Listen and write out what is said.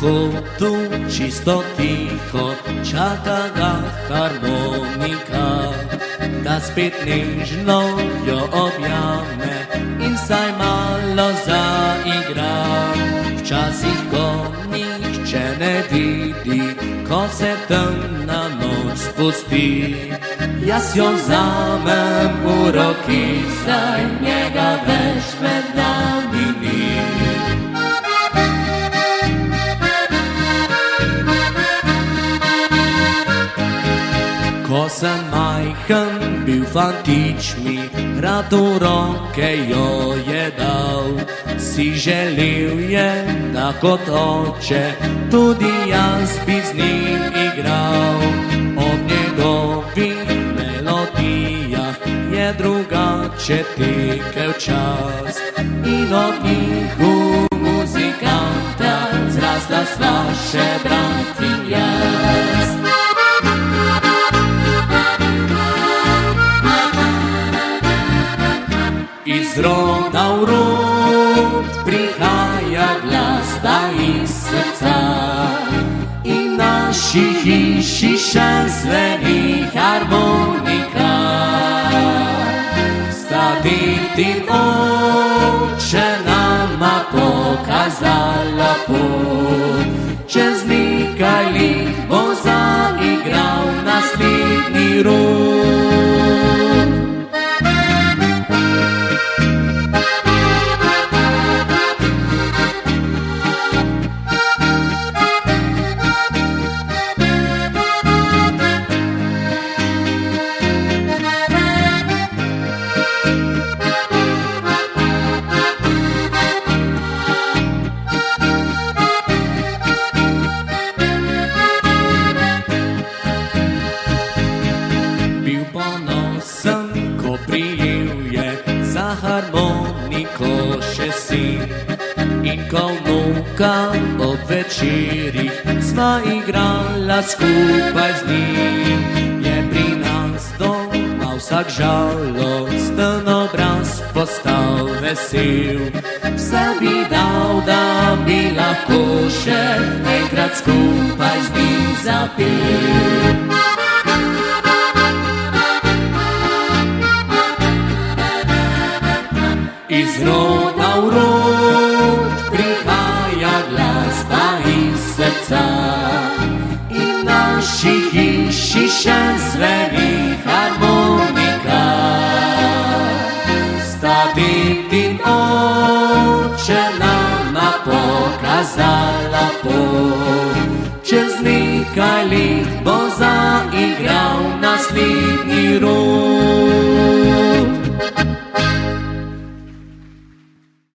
Kotu čisto tiho čaka ga harmonika, da spet nežno jo objame in saj malo zaigra. Včasih, ko nihče ne vidi, ko se temna noč spusti, jaz jo vzamem v roki, saj njega več med nami ni. Ko sem majhen bil fantič mi, rad v roke jo je dal. Si želel je, da kot oče tudi jaz bi z njim igral. Ob njegovih melodijah je drugače tekel čas in od njih v muzikanta zrasla sva še brat in jaz. Iz roda v rod prihaja glas, da iz srca, in naši hiši še zveni harmonika. Sta deti oče nama pokazala pot, čez nekaj let bo zaigral naslednji rod. Ponosen, ko prijel je za harmoniko še sin, in ko vnuka ob večerih sva igrala skupaj z njim. Je pri nas doma vsak žalosten obraz postal vesel, vse bi dal, da bi lahko še enkrat skupaj z njim zapel. Iz roda v rod prihaja glas, da iz srca, in naši hiši še zveni harmonika. Sta deti oče nama pokazala pot, čez nekaj let bo zaigral naslednji rod.